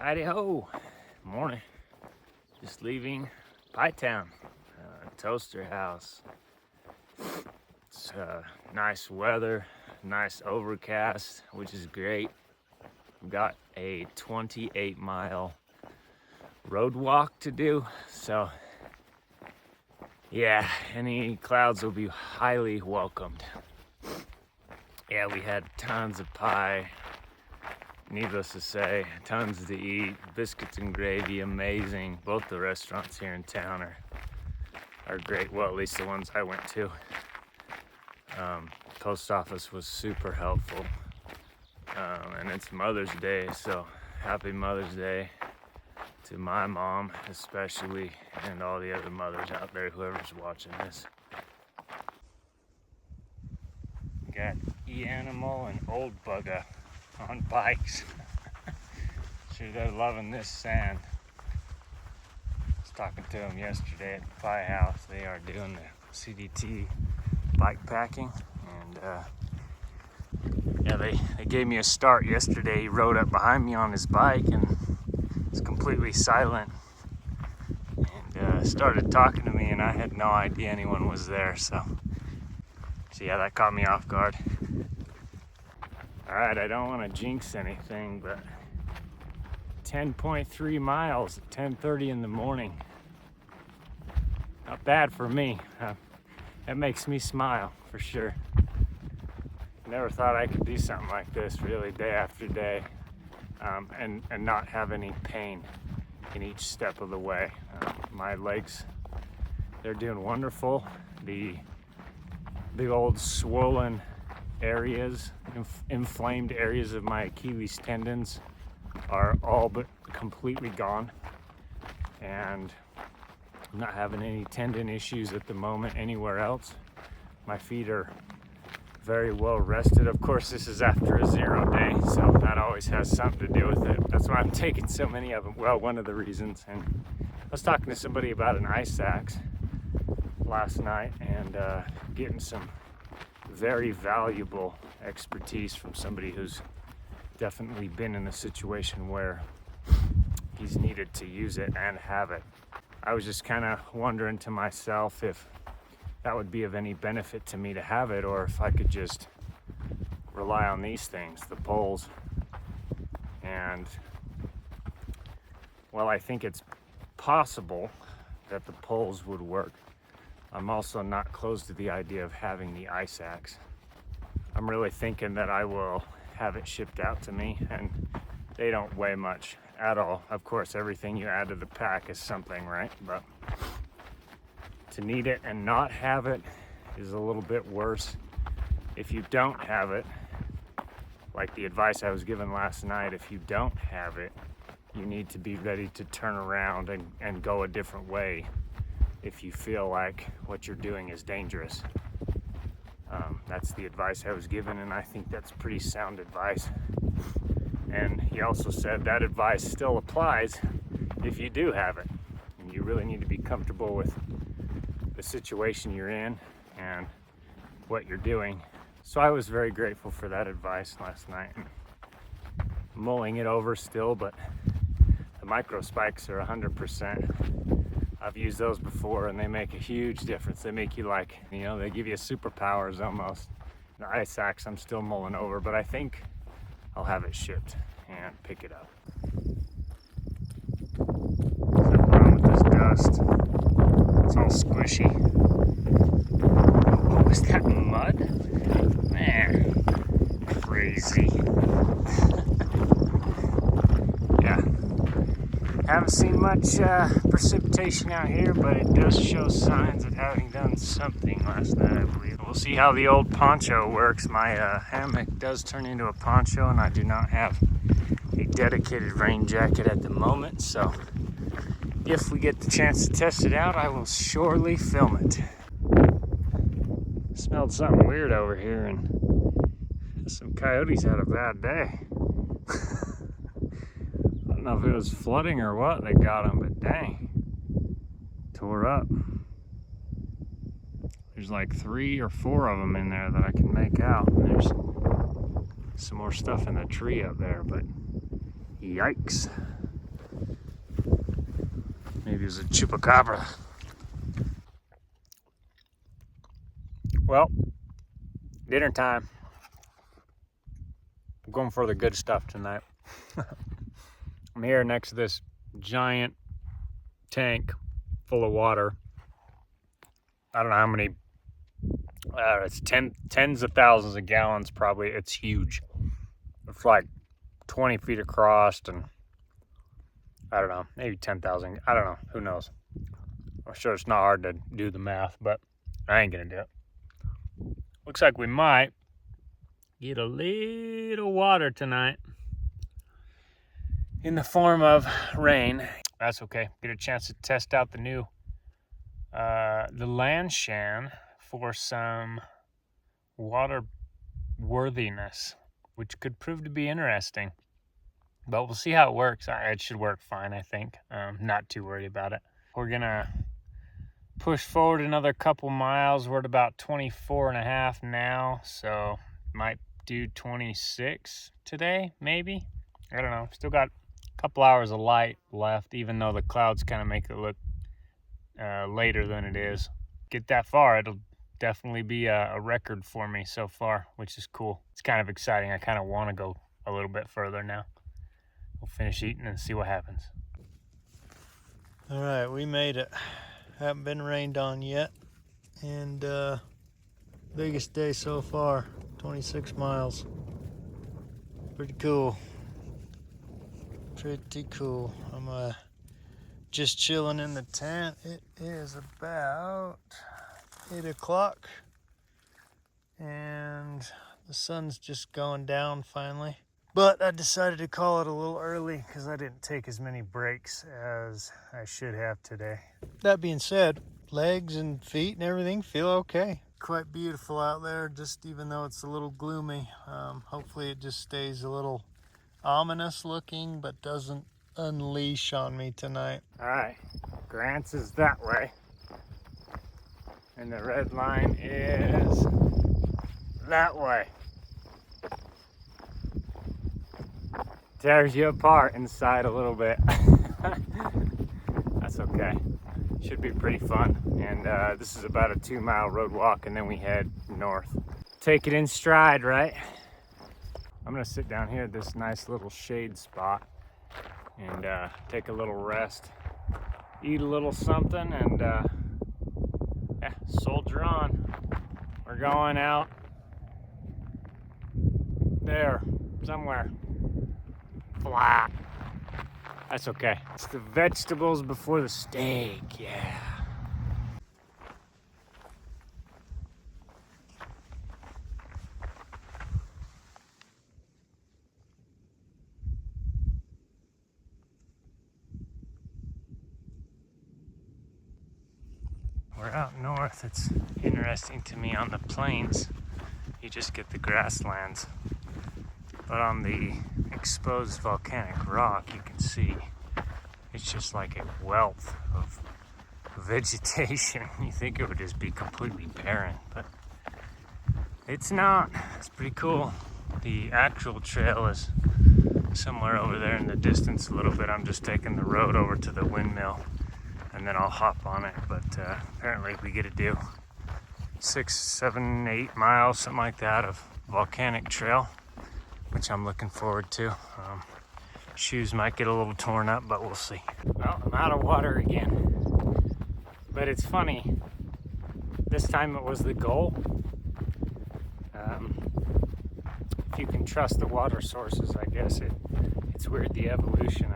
Howdy-ho. Morning. Just leaving Pie Town, Toaster House. It's nice weather, nice overcast, which is great. We've got a 28-mile road walk to do, so yeah, any clouds will be highly welcomed. Yeah, we had tons of pie. Needless to say, tons to eat, biscuits and gravy, amazing. Both the restaurants here in town are great. Well, at least the ones I went to. Post office was super helpful. And it's Mother's Day, so happy Mother's Day to my mom especially, and all the other mothers out there, whoever's watching this. We got E-Animal and Old Bugger on bikes. Sure, they're loving this sand. I was talking to them yesterday at the Pie House. They are doing the CDT bike packing, and yeah, they gave me a start yesterday. He rode up behind me on his bike and was completely silent, and started talking to me, and I had no idea anyone was there. So yeah, that caught me off guard. All right, I don't want to jinx anything, but 10.3 miles at 10:30 in the morning. Not bad for me. That makes me smile for sure. Never thought I could do something like this really day after day, and not have any pain in each step of the way. My legs, they're doing wonderful. The old swollen areas, inflamed areas of my Achilles tendons are all but completely gone, and I'm not having any tendon issues at the moment anywhere else. My feet are very well rested. Of course, this is after a 0 day, so that always has something to do with it. That's why I'm taking so many of them. Well, one of the reasons. And I was talking to somebody about an ice axe last night, and getting some very valuable expertise from somebody who's definitely been in a situation where he's needed to use it and have it. I was just kind of wondering to myself if that would be of any benefit to me to have it, or if I could just rely on these things, the poles. And well, I think it's possible that the poles would work. I'm also not close to the idea of having the ice axe. I'm really thinking that I will have it shipped out to me, and they don't weigh much at all. Of course, everything you add to the pack is something, right? But to need it and not have it is a little bit worse. If you don't have it, like the advice I was given last night, if you don't have it, you need to be ready to turn around and go a different way if you feel like what you're doing is dangerous. That's the advice I was given, and I think that's pretty sound advice. And he also said that advice still applies if you do have it, and you really need to be comfortable with the situation you're in and what you're doing. So I was very grateful for that advice last night, and mulling it over still, but the micro spikes are 100%. I've used those before, and they make a huge difference. They make you like, they give you superpowers almost. The ice axe I'm still mulling over, but I think I'll have it shipped and pick it up. Something wrong with this dust. It's all squishy. Oh, is that mud? Man, crazy. Yeah. Haven't seen much precipitation out here, but it does show signs of having done something last night, I believe. We'll see how the old poncho works. My hammock does turn into a poncho, and I do not have a dedicated rain jacket at the moment, so if we get the chance to test it out, I will surely film it. Smelled something weird over here, and some coyotes had a bad day. I don't know if it was flooding or what that got them, but dang, tore up. There's like 3 or 4 of them in there that I can make out. There's some more stuff in the tree up there, but yikes. Maybe it was a chupacabra. Well, dinner time. I'm going for the good stuff tonight. I'm here next to this giant tank full of water. I don't know how many, it's tens of thousands of gallons probably. It's huge. It's like 20 feet across and I don't know, maybe 10,000. I don't know, who knows. I'm sure it's not hard to do the math, but I ain't gonna do it. Looks like we might get a little water tonight in the form of rain. That's okay. Get a chance to test out the new the land shan for some water worthiness, which could prove to be interesting. But we'll see how it works. It should work fine, I think. Not too worried about it. We're gonna push forward another couple miles. We're at about 24.5 now, so might do 26 today, maybe. I don't know. Still got a couple hours of light left, even though the clouds kind of make it look later than it is. Get that far, it'll definitely be a record for me so far, which is cool. It's kind of exciting. I kind of want to go a little bit further now. We'll finish eating and see what happens. All right, we made it. Haven't been rained on yet, and biggest day so far, 26 miles. Pretty cool. Pretty cool. I'm just chilling in the tent. It is about 8 o'clock, and the sun's just going down finally. But I decided to call it a little early because I didn't take as many breaks as I should have today. That being said, legs and feet and everything feel okay. Quite beautiful out there, just even though it's a little gloomy. Hopefully it just stays a little ominous looking, but doesn't unleash on me tonight. All right, Grant's is that way. And the red line is that way. Tears you apart inside a little bit. That's okay. Should be pretty fun. And this is about a 2-mile road walk, and then we head north. Take it in stride, right? I'm gonna sit down here at this nice little shade spot and take a little rest, eat a little something, and yeah, soldier on. We're going out there somewhere. Flat. That's okay. It's the vegetables before the steak, yeah. We're out north. It's interesting to me on the plains. You just get the grasslands. But on the exposed volcanic rock, you can see it's just like a wealth of vegetation. You think it would just be completely barren, but it's not. It's pretty cool. The actual trail is somewhere over there in the distance a little bit. I'm just taking the road over to the windmill and then I'll hop on it. But apparently we get to do 6, 7, 8 miles, something like that, of volcanic trail, which I'm looking forward to. Shoes might get a little torn up, but we'll see. Well, I'm out of water again. But it's funny, this time it was the goal. If you can trust the water sources, I guess it's weird, the evolution.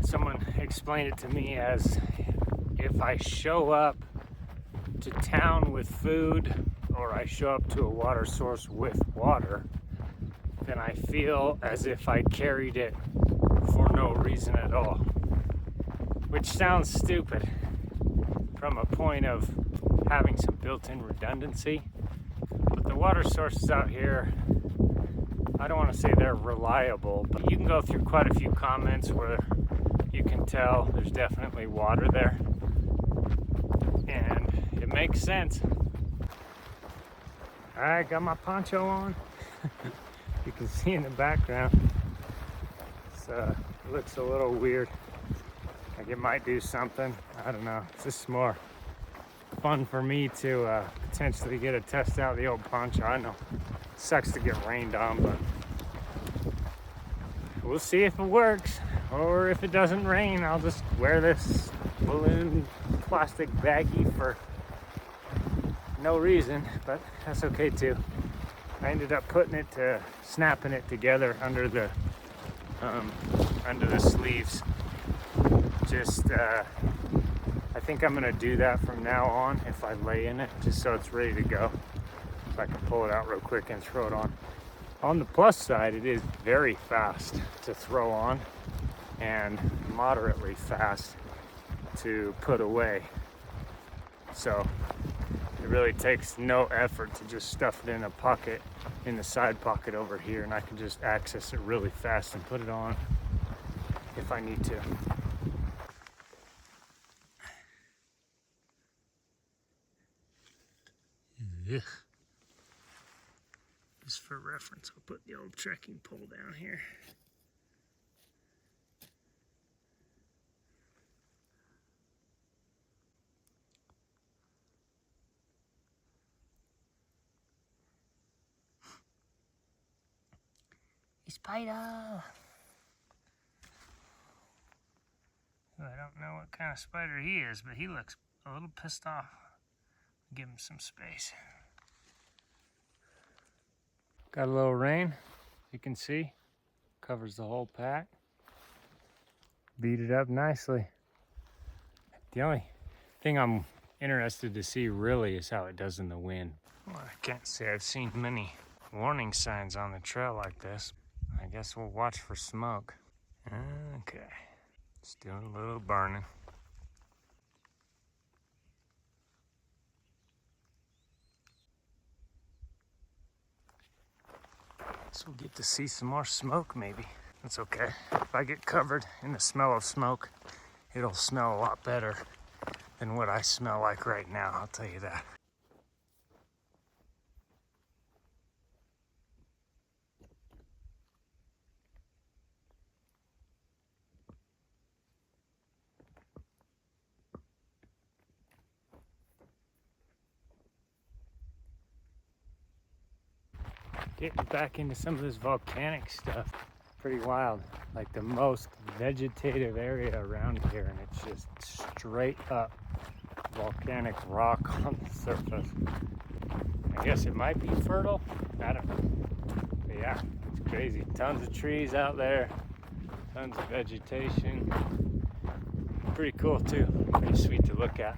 Someone explained it to me as if I show up to town with food, or I show up to a water source with water, then I feel as if I carried it for no reason at all. Which sounds stupid from a point of having some built-in redundancy. But the water sources out here, I don't want to say they're reliable, but you can go through quite a few comments where you can tell there's definitely water there. And it makes sense. All right, got my poncho on. You can see in the background, it looks a little weird. Like it might do something. I don't know. It's just more fun for me to potentially get a test out of the old poncho. I know it sucks to get rained on, but we'll see if it works. Or if it doesn't rain, I'll just wear this balloon plastic baggie for no reason, but that's okay too. I ended up snapping it together under the sleeves. I think I'm gonna do that from now on if I lay in it, just so it's ready to go. So I can pull it out real quick and throw it on. On the plus side, it is very fast to throw on and moderately fast to put away. So it really takes no effort to just stuff it in a pocket, in the side pocket over here, and I can just access it really fast and put it on if I need to. Yeah. Just for reference, I'll put the old trekking pole down here. Spider! I don't know what kind of spider he is, but he looks a little pissed off. Give him some space. Got a little rain, you can see. Covers the whole pack. Beat it up nicely. The only thing I'm interested to see really is how it does in the wind. Well, I can't say I've seen many warning signs on the trail like this. I guess we'll watch for smoke. Okay, it's doing a little burning. So we'll get to see some more smoke maybe. That's okay. If I get covered in the smell of smoke, it'll smell a lot better than what I smell like right now, I'll tell you that. Getting back into some of this volcanic stuff, pretty wild. Like the most vegetative area around here, and it's just straight up volcanic rock on the surface. I guess it might be fertile, I don't know. But yeah, it's crazy. Tons of trees out there, tons of vegetation. Pretty cool too, pretty sweet to look at.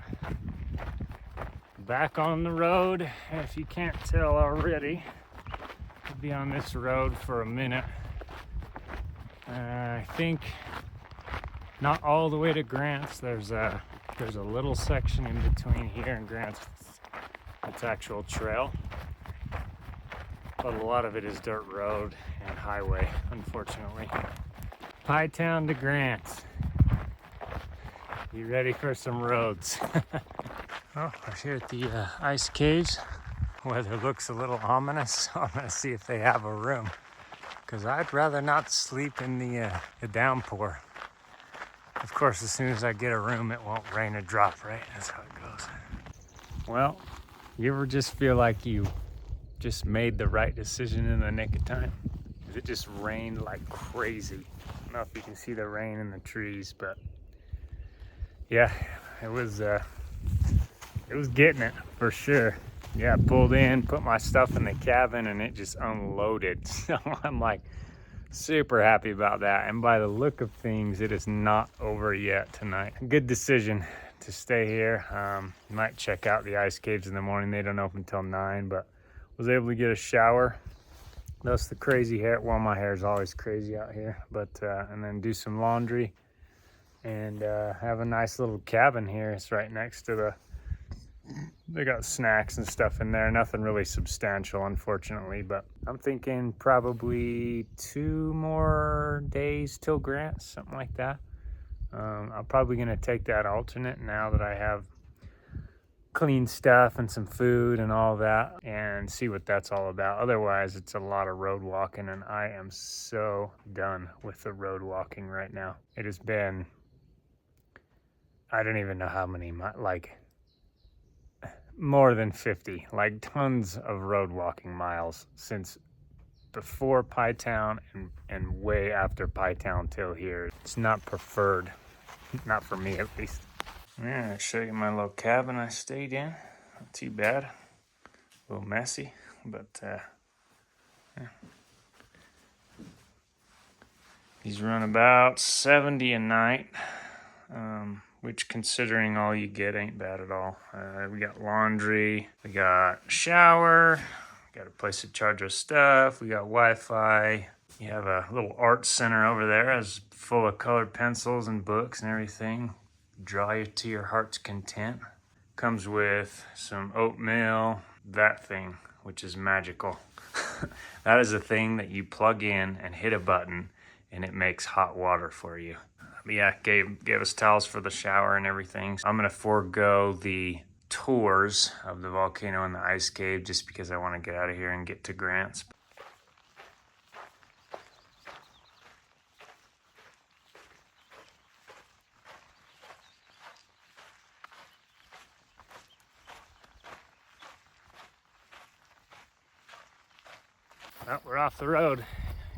Back on the road, if you can't tell already. I'll be on this road for a minute. I think not all the way to Grants. There's a little section in between here and Grants. It's actual trail, but a lot of it is dirt road and highway, unfortunately. Pie Town to Grants. You ready for some roads? Oh, we're here at the ice caves. Weather looks a little ominous, so I'm gonna see if they have a room, because I'd rather not sleep in the downpour. Of course, as soon as I get a room, it won't rain a drop, right? That's how it goes. Well, you ever just feel like you just made the right decision in the nick of time? It just rained like crazy. I don't know if you can see the rain in the trees, but yeah, it was getting it for sure. Yeah, pulled in, put my stuff in the cabin, and it just unloaded. So I'm like super happy about that. And by the look of things, it is not over yet tonight. Good decision to stay here. Might check out the ice caves in the morning. They don't open until 9, but was able to get a shower. That's the crazy hair. Well, my hair is always crazy out here, but and then do some laundry and have a nice little cabin here. It's right next to they got snacks and stuff in there. Nothing really substantial, unfortunately, but I'm thinking probably 2 more days till Grants, something like that. I'm probably gonna take that alternate now that I have clean stuff and some food and all that, and see what that's all about. Otherwise, it's a lot of road walking, and I am so done with the road walking right now. It has been I don't even know how many, like more than 50, like tons of road walking miles since before Pytown and way after Pytown till here. It's not preferred, not for me at least. Yeah, I'll show you my little cabin I stayed in. Not too bad, a little messy, but yeah. These run about 70 a night, which considering all you get ain't bad at all. We got laundry, we got a shower, got a place to charge our stuff, we got Wi-Fi. You have a little art center over there, as full of colored pencils and books and everything. Draw you to your heart's content. Comes with some oatmeal, that thing, which is magical. That is a thing that you plug in and hit a button and it makes hot water for you. But yeah, gave us towels for the shower and everything. I'm gonna forego the tours of the volcano and the ice cave just because I want to get out of here and get to Grant's. Well, we're off the road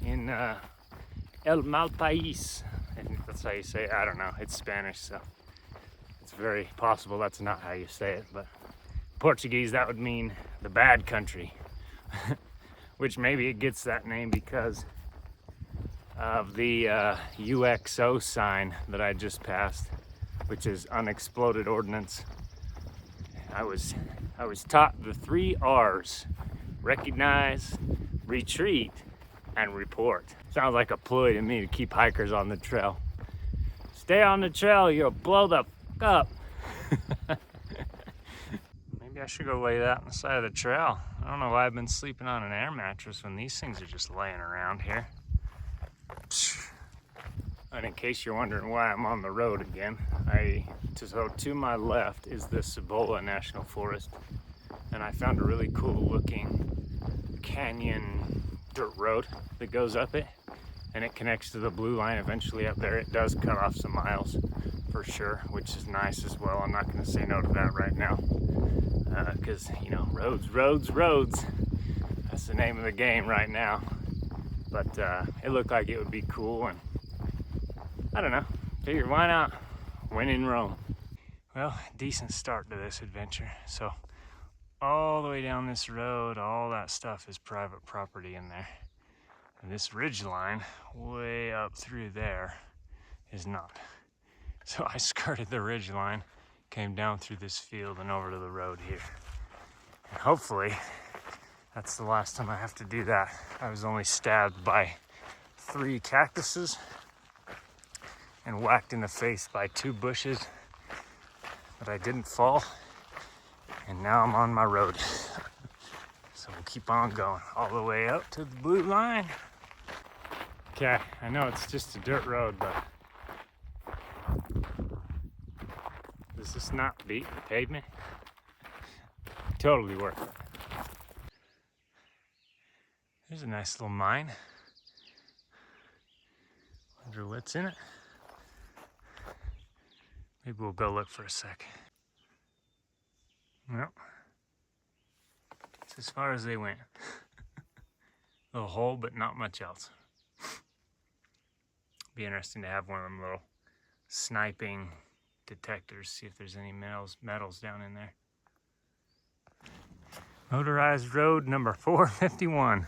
in El Malpais. I think that's how you say it. I don't know. It's Spanish, so it's very possible that's not how you say it. But Portuguese, that would mean the bad country, which maybe it gets that name because of the UXO sign that I just passed, which is unexploded ordnance. I was taught the 3 R's: recognize, retreat, and report. Sounds like a ploy to me to keep hikers on the trail. Stay on the trail, you'll blow the f up. Maybe I should go lay that on the side of the trail. I don't know why I've been sleeping on an air mattress when these things are just laying around here. And in case you're wondering why I'm on the road again, so to my left is the Cibola National Forest, and I found a really cool looking canyon dirt road that goes up it, and it connects to the blue line eventually up there. It does cut off some miles for sure, which is nice as well. I'm not going to say no to that right now, because you know, roads, that's the name of the game right now. But it looked like it would be cool, and I don't know, figured why not, when in Rome. Well, decent start to this adventure. So all the way down this road, all that stuff is private property in there. And this ridge line way up through there is not. So I skirted the ridge line, came down through this field and over to the road here. And hopefully that's the last time I have to do that. I was only stabbed by 3 cactuses and whacked in the face by 2 bushes, but I didn't fall. And now I'm on my road. So we'll keep on going all the way up to the blue line. Okay, I know it's just a dirt road, but does this not beat the pavement? Totally worth it. There's a nice little mine. Wonder what's in it. Maybe we'll go look for a sec. Well, it's as far as they went. Little hole, but not much else. Be interesting to have one of them little sniping detectors, see if there's any metals down in there. Motorized road number 451.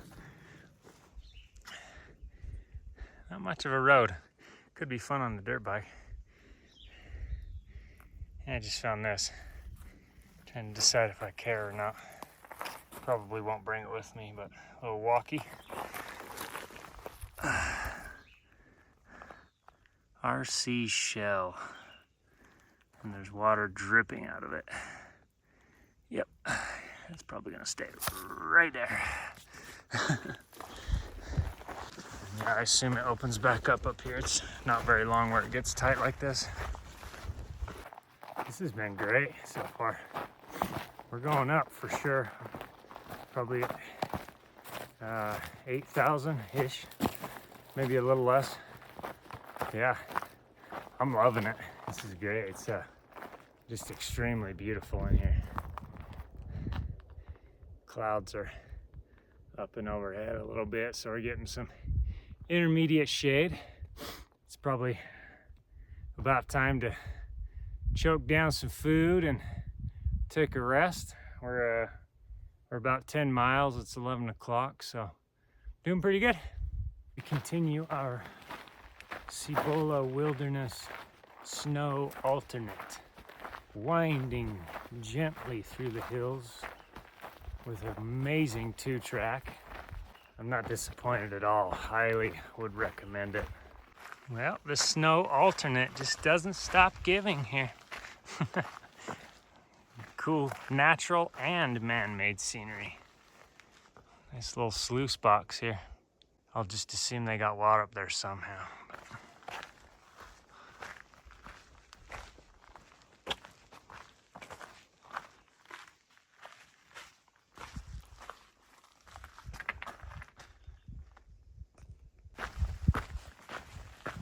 Not much of a road. Could be fun on the dirt bike. And I just found this. Trying to decide if I care or not. Probably won't bring it with me, but a little walkie. RC shell. And there's water dripping out of it. Yep, it's probably gonna stay right there. Yeah, I assume it opens back up here. It's not very long where it gets tight like this. This has been great so far. We're going up for sure. Probably 8,000-ish, maybe a little less. Yeah, I'm loving it. This is great. It's Just extremely beautiful in here. Clouds are up and overhead a little bit, so we're getting some intermediate shade. It's probably about time to choke down some food and take a rest. We're about 10 miles. It's 11 o'clock, so doing pretty good. We continue our Cibola Wilderness Snow Alternate, winding gently through the hills with an amazing 2-track. I'm not disappointed at all. Highly would recommend it. Well, the snow alternate just doesn't stop giving here. Cool natural and man-made scenery. Nice little sluice box here. I'll just assume they got water up there somehow.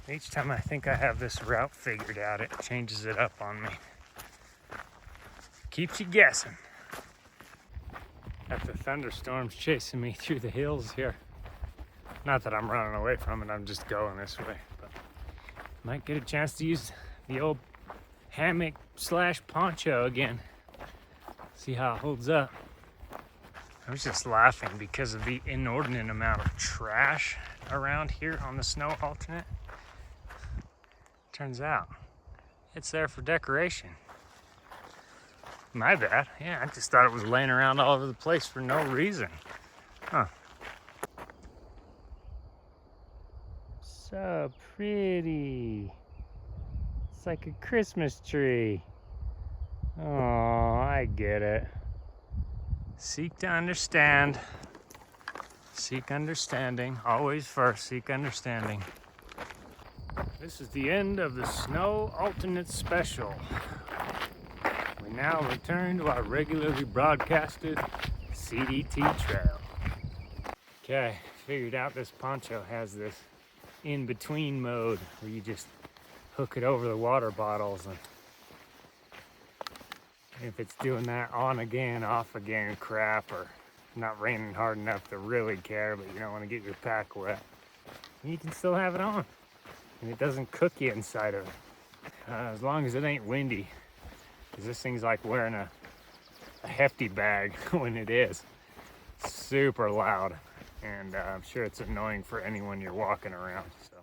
Each time I think I have this route figured out, it changes it up on me. Keeps you guessing. Got the thunderstorms chasing me through the hills here. Not that I'm running away from it, I'm just going this way. But might get a chance to use the old hammock / poncho again. See how it holds up. I was just laughing because of the inordinate amount of trash around here on the snow alternate. Turns out it's there for decoration. My bad. Yeah, I just thought it was laying around all over the place for no reason. Huh. So pretty. It's like a Christmas tree. Oh, I get it. Seek to understand. Seek understanding. Always first, seek understanding. This is the end of the Snow Alternate Special. We now return to our regularly broadcasted CDT trail. Okay, figured out this poncho has this in-between mode where you just hook it over the water bottles, and if it's doing that on again, off again crap, or not raining hard enough to really care, but you don't want to get your pack wet, you can still have it on. And it doesn't cook you inside of it. As long as it ain't windy. Because this thing's like wearing a hefty bag when it is. Super loud. And I'm sure it's annoying for anyone you're walking around. So